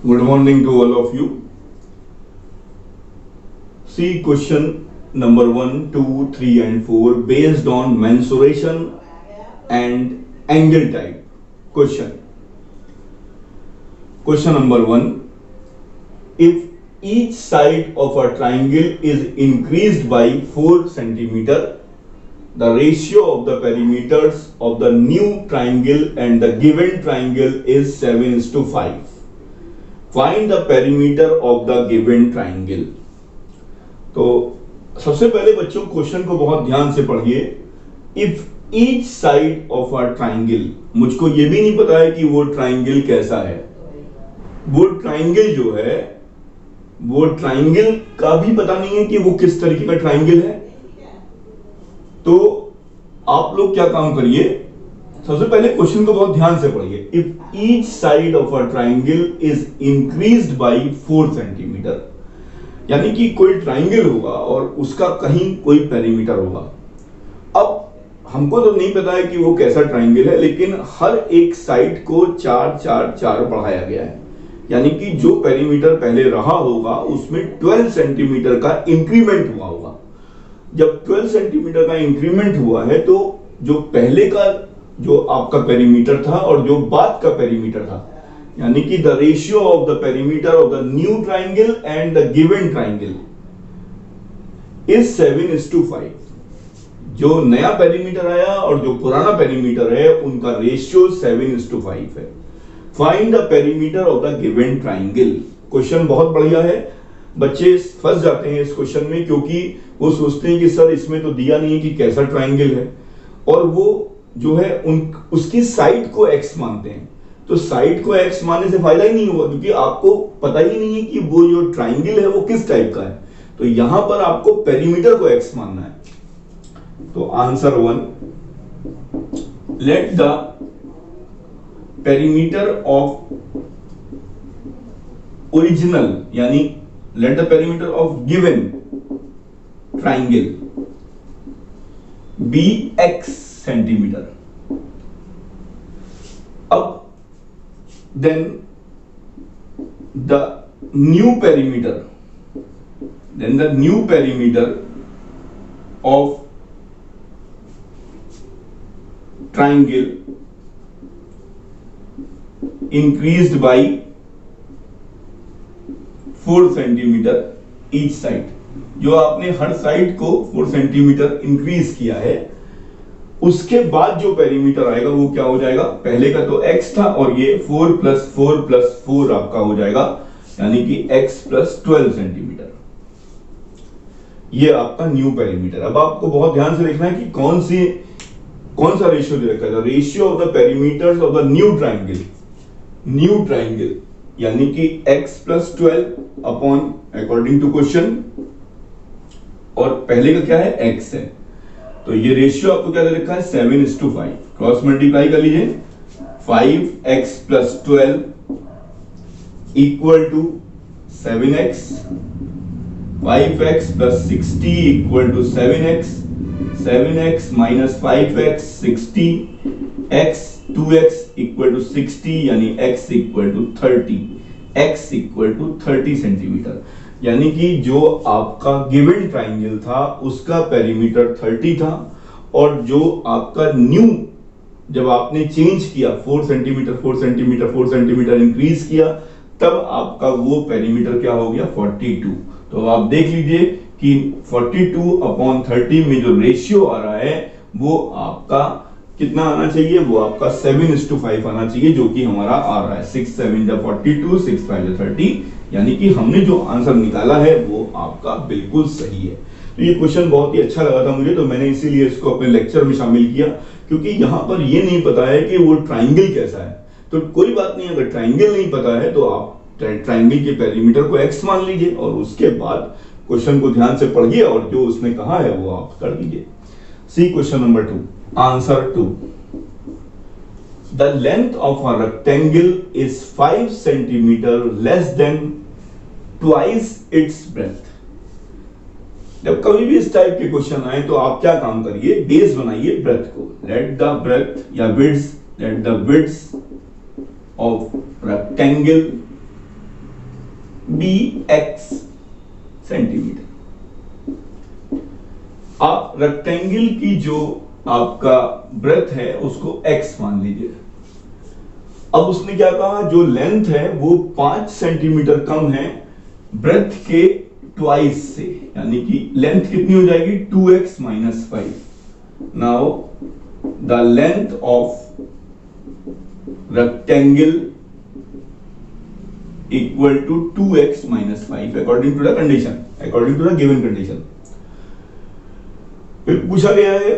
Good morning to all of you. See question number 1, 2, 3 and 4 based on mensuration and angle type. Question number 1. If each side of a triangle is increased by 4 centimeter, the ratio of the perimeters of the new triangle and the given triangle is 7:5. Find the perimeter of the given triangle. तो सबसे पहले बच्चों question को बहुत ध्यान से पढ़िए. If each side of a triangle, मुझको ये भी नहीं पता है कि वो ट्राइंगल कैसा है. वो ट्राइंगल जो है, वो ट्राइंगल का भी पता नहीं है कि वो किस तरीके का ट्राइंगल है. तो आप लोग क्या काम करिए, सबसे पहले क्वेश्चन को बहुत ध्यान से पढ़िए. If each side of a triangle is increased by 4 centimetre, यानी कि कोई ट्राइंगल होगा और उसका कहीं कोई पेरीमीटर होगा. अब हमको तो नहीं पता है कि वो कैसा ट्राइंगल है, लेकिन हर एक साइड को 4 4 4 बढ़ाया गया है. यानी कि जो पेरीमीटर पहले रहा होगा उसमें 12 सेंटीमीटर का इंक्रीमेंट हुआ होगा. जब 12 सेंटीमीटर का इंक्रीमेंट हुआ है तो जो पहले का जो आपका पेरीमीटर था और जो बाद का पेरीमीटर था, यानी कि the ratio of the perimeter of the new triangle and the given triangle is 7:5. जो नया पेरीमीटर आया और जो पुराना पेरीमीटर है उनका रेशियो 7:5 है. Find the perimeter of the given triangle. Question बहुत बढ़िया है. बच्चे फंस जाते हैं इस क्वेश्चन में क्योंकि वो सोचते हैं कि सर इसमें तो दिया नहीं है कि कैसा ट्राइंगल है, और वो जो है उसकी साइड को x मानते हैं. तो साइड को x मानने से फायदा ही नहीं होगा क्योंकि आपको पता ही नहीं है कि वो जो ट्राइंगल है वो किस टाइप का है. तो यहां पर आपको पेरीमीटर को x मानना है. तो answer 1, let the perimeter of original, यानी let the perimeter of given triangle be x centimeter. अब then the new perimeter of triangle increased by 4 centimetre each side. जो आपने हर साइड को 4 सेंटीमीटर इंक्रीज किया है, उसके बाद जो पेरीमीटर आएगा वो क्या हो जाएगा. पहले का तो x था और ये 4 + 4 + 4 आपका हो जाएगा, यानी कि x + 12 सेंटीमीटर. ये आपका न्यू पेरीमीटर. अब आपको बहुत ध्यान से देखना है कि कौन सा रेशियो दे रखा है. The ratio of the perimeters of the new triangle यानी कि x + 12 upon according to question, और पहले का क्या है x है. तो ये रेशियो आपको क्या दे रखा है 7:5. क्रॉस मल्टीप्लाई कर लीजिए. 5x + 12 equal to 7x, 5x + 60 equal to 7x, 7x - 5x 60, x 2x equal to 60, यानी x equal to 30, x equal to 30 centimetre. यानी कि जो आपका गिवन ट्राइंगल था उसका पेरीमीटर 30 था, और जो आपका न्यू, जब आपने चेंज किया 4 सेंटीमीटर इंक्रीज किया, तब आपका वो पेरीमीटर क्या हो गया 42. तो आप देख लीजिए कि 42/30 में जो रेशियो आ रहा है वो आपका कितना आना चाहिए, वो आपका 7:5 आना चाहिए, जो कि हमारा आ रहा है 6 7 42, 6 5 30. यानी कि हमने जो आंसर निकाला है वो आपका बिल्कुल सही है. तो ये क्वेश्चन बहुत ही अच्छा लगा था मुझे, तो मैंने इसीलिए इसको अपने लेक्चर में शामिल किया, क्योंकि यहाँ पर ये नहीं पता है कि वो ट्राइंगल कैसा है. तो कोई बात नहीं, अगर ट्राइंगल नहीं पता है तो आप ट्राइंगल के पेरीमीटर को x मान लीजिए और उसके बाद क्वेश्चन को ध्यान से पढ़िए और जो उसने कहा है वो आप कर दीजिए. सी question number 2. Answer 2. The length of a rectangle is 5 centimeter less than twice its breadth. जब कभी भी इस टाइप के क्वेश्चन आए तो आप क्या काम करिए, बेस बनाइए ब्रेथ को. लेट द ब्रेथ या width, let the width of rectangle be x centimetre. आप रेक्टेंगल की जो आपका ब्रेथ है उसको एक्स मान लीजिए। अब उसने क्या कहा, जो लेंथ है वो 5 सेंटीमीटर कम है ब्रेथ के ट्वाइस से, यानी कि लेंथ कितनी हो जाएगी 2x minus 5। Now the length of rectangle equal to 2x minus 5 according to the condition, according to the given condition. फिर पूछा गया है,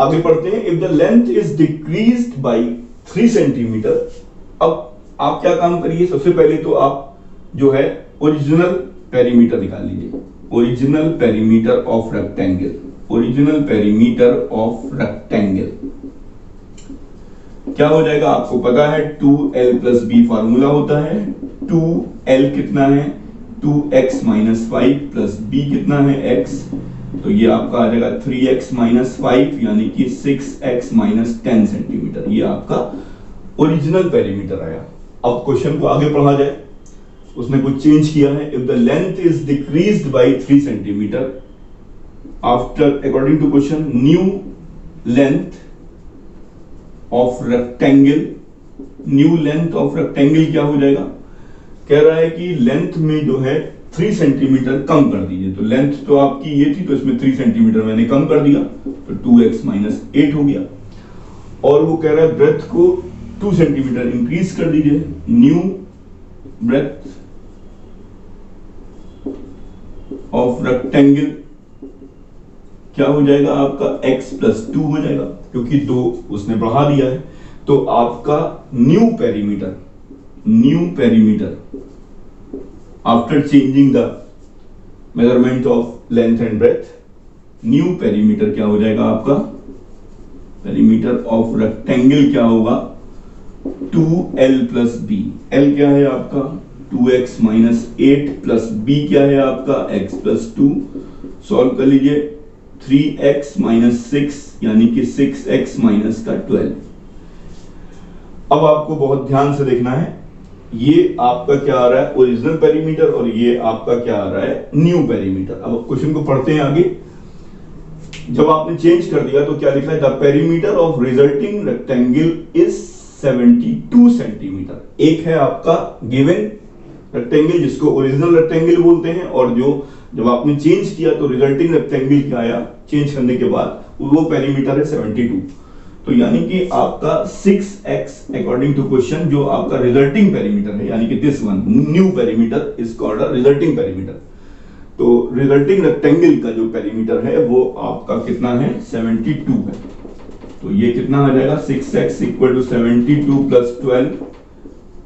आगे पढ़ते हैं, if the length is decreased by 3 centimetre. अब आप क्या काम करिए, सबसे पहले तो आप जो है ओरिजिनल पेरीमीटर निकाल लीजिए, original perimeter of rectangle, original perimeter of rectangle क्या हो जाएगा, आपको पता है 2l प्लस बी फार्मूला होता है। 2l कितना है 2x माइनस 5 प्लस बी कितना है x, तो ये आपका आ जाएगा 3x माइनस 5 यानी कि 6x माइनस 10 सेंटीमीटर। ये आपका ओरिजिनल पेरीमीटर आया। अब क्वेश्चन को आगे पढ़ा जाए, उसने कुछ चेंज किया है। If the length is decreased by 3 centimetre after according to question new length of rectangle, new length of rectangle क्या हो जाएगा, कह रहा है कि लेंथ में जो है 3 सेंटीमीटर कम कर दीजिए। तो लेंथ तो आपकी ये थी, तो इसमें 3 सेंटीमीटर मैंने कम कर दिया, तो 2x माइनस 8 हो गया। और वो कह रहा है ब्रेथ को 2 सेंटीमीटर इंक्रीज कर दीजिए, न्यू ब्रेथ ऑफ रेक्टेंगल क्या हो जाएगा आपका x प्लस 2 हो जाएगा, क्योंकि 2 उसने बढ़ा दिया है। तो आपका new perimeter, new perimeter after changing the measurement of length and breadth, new perimeter क्या हो जाएगा आपका, पेरीमीटर ऑफ रेक्टेंगल क्या होगा 2l प्लस बी। l क्या है आपका 2x माइनस 8 प्लस b क्या है आपका x प्लस 2। सॉल्व कर लीजिए, 3x माइनस 6 यानी कि 6x माइनस का 12। अब आपको बहुत ध्यान से देखना है, ये आपका क्या आ रहा है ओरिजिनल पेरीमीटर और ये आपका क्या आ रहा है न्यू पेरीमीटर। अब क्वेश्चन को पढ़ते हैं आगे। जब आपने चेंज कर दिया तो क्या लिखा है, the perimeter of resulting rectangle is 72 centimetre. एक है आपका गिवन रेक्टेंगल जिसको ओरिजिनल रेक्टेंगल बोलते हैं, और जो जब आपने चेंज किया तो रिजल्टिंग रेक्टेंगल क्या आया चेंज करने के बाद, वो पेरीमीटर है 72। तो यानी कि आपका 6x अकॉर्डिंग टू क्वेश्चन जो आपका रिजल्टिंग पेरीमीटर है, यानी कि this one new perimeter is called a resulting perimeter. तो रिजल्टिंग रेक्टेंगल का जो पेरीमीटर है वो आपका कितना है 72 है। तो ये कितना आ जाएगा 6x इक्वल टू 72 प्लस 12,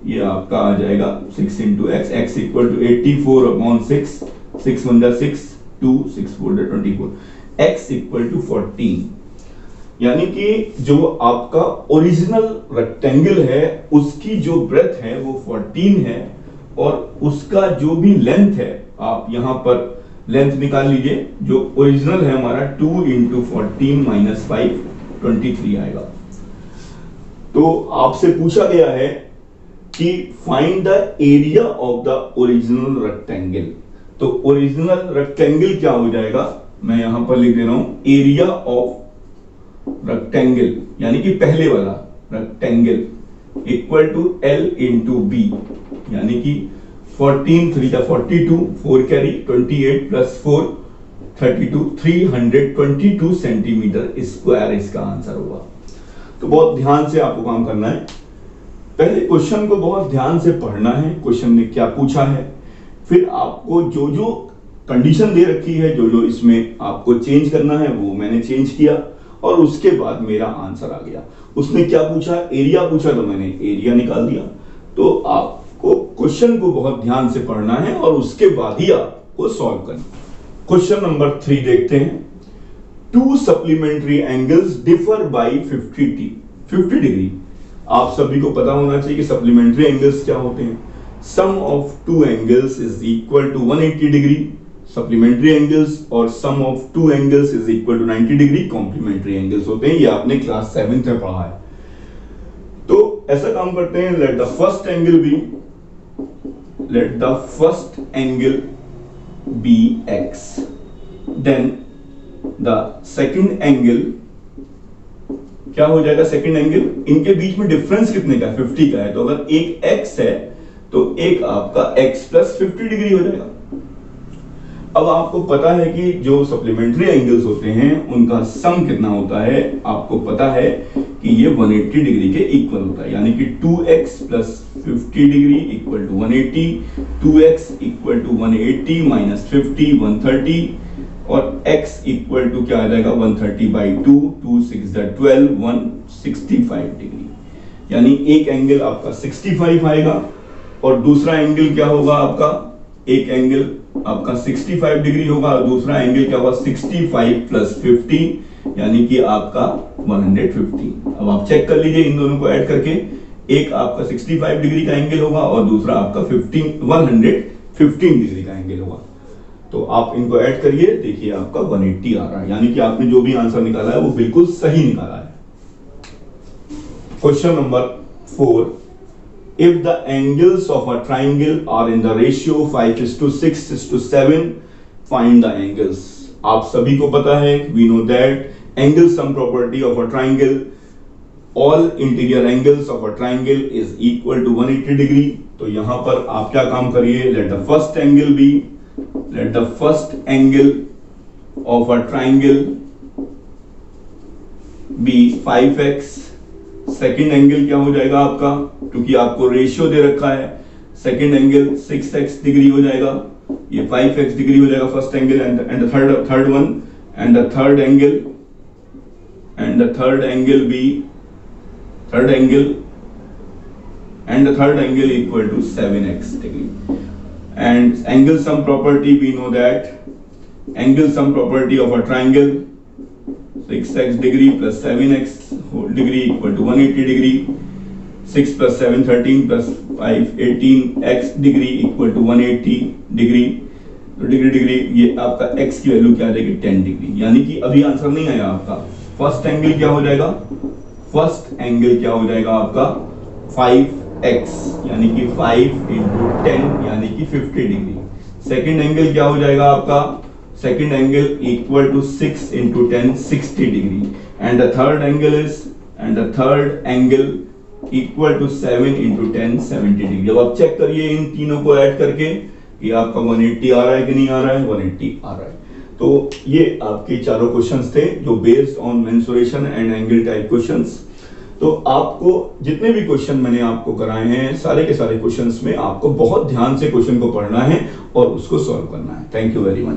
ये आपका आ जाएगा 6 into x, x equal to 84 upon 6, 6 1 जा 6, 2 6 4 जा 24, x इक्वल टू 14। यानी कि जो आपका ओरिजिनल रेक्टेंगल है उसकी जो ब्रेथ है वो 14 है, और उसका जो भी लेंथ है, आप यहां पर लेंथ निकाल लीजिए, जो ओरिजिनल है हमारा 2 इंटू 14 माइनस 5 23 आएगा। तो आपसे पूछा गया है कि find the area of the original rectangle. तो ओरिजिनल रेक्टेंगल क्या हो जाएगा, मैं यहां पर लिख दे रहा हूं एरिया ऑफ रेक्टेंगल, यानी कि पहले वाला rectangle equal to L into b, यानी कि 14 3 जा 42, 4 कैरी 28 प्लस 4 32, 322 सेंटीमीटर स्क्वायर इसका आंसर होगा। तो बहुत ध्यान से आपको काम करना है, पहले क्वेश्चन को बहुत ध्यान से पढ़ना है, क्वेश्चन ने क्या पूछा है, फिर आपको जो जो कंडीशन दे रखी है, जो जो इसमें आपको चेंज करना है वो मैंने चेंज किया, और उसके बाद मेरा आंसर आ गया। उसने क्या पूछा, एरिया पूछा, तो मैंने एरिया निकाल दिया। तो आपको क्वेश्चन को बहुत ध्यान से पढ़ना है और उसके बाद ही आपको सॉल्व करना। क्वेश्चन नंबर 3 देखते हैं। 2 supplementary angles differ by 50 degree. आप सभी को पता होना चाहिए कि सप्लीमेंट्री एंगल्स क्या होते हैं। Sum of 2 angles is equal to 180 degree supplementary angles, और sum of 2 angles is equal to 90 degree complementary angles होते हैं। ये आपने क्लास 7th में पढ़ा है। तो ऐसा काम करते हैं, let the first angle be let the first angle be x, then the second angle क्या हो जाएगा? सेकंड एंगल, इनके बीच में डिफरेंस कितने का है? 50 का है, तो अगर एक x है तो एक आपका x प्लस 50 डिग्री हो जाएगा। अब आपको पता है कि जो सप्लीमेंट्री एंगल्स होते हैं उनका सम कितना होता है, आपको पता है कि ये 180 डिग्री के इक्वल होता है, यानी कि 2x plus 50 degree equal to 180, 2x equal to 180 minus 50 130, और x इक्वल टू क्या आ जाएगा? 130 बाई 2, 2 6 12, 165 डिग्री, यानी एक एंगल आपका 65 आएगा और दूसरा एंगल क्या होगा आपका? एक एंगल आपका 65 डिग्री होगा और दूसरा एंगल क्या होगा? 65 प्लस 50, यानी कि आपका 150। अब आप चेक कर लीजिए इन दोनों को ऐड करके, एक आपका 65 डिग्री का एंगल होगा और दूसरा आपका 115 डिग्री का एंगल होगा। तो आप इनको ऐड करिए, देखिए आपका 180 आ रहा है, यानी कि आपने जो भी आंसर निकाला है वो बिल्कुल सही निकाला है। Question number 4, if the angles of a triangle are in the ratio 5:6:7, find the angles। आप सभी को पता है, we know that angle sum property of a triangle, all interior angles of a triangle is equal to 180 degree। तो यहां पर आप क्या काम करिए? let the first angle of a triangle be 5x, second angle क्या हो जाएगा आपका? क्योंकि आपको रेशियो दे रखा है, सेकेंड एंगल 6x डिग्री हो जाएगा, ये 5x डिग्री हो जाएगा first angle, and third one, and the third angle equal to 7x degree. And angle sum property, we know that angle sum property of a triangle 6x degree plus 7x whole degree equal to 180 degree, 6 plus 7 13 plus 5 18, x degree equal to 180 degree. तो degree ये आपका x की value क्या आ जाएगी? 10 degree, यानी कि अभी answer नहीं आया आपका। फर्स्ट एंगल क्या हो जाएगा? आपका 5x, यानी कि 5 इंटू 10 यानी कि 50 डिग्री। सेकेंड एंगल क्या हो जाएगा आपका? second angle equal to 6 into 10 60 degree, and the third angle equal to 7 into 10 70 degree। जब आप चेक करिए इन तीनों को ऐड करके, ये आपका 180 आ रहा है कि नहीं आ रहा है? 180 आ रहा है। तो ये आपके चारों क्वेश्चंस थे जो based on mensuration and angle type questions. तो आपको जितने भी क्वेश्चन मैंने आपको कराए हैं, सारे के सारे क्वेश्चंस में आपको बहुत ध्यान से क्वेश्चन को पढ़ना है और उसको सॉल्व करना है। Thank you very much.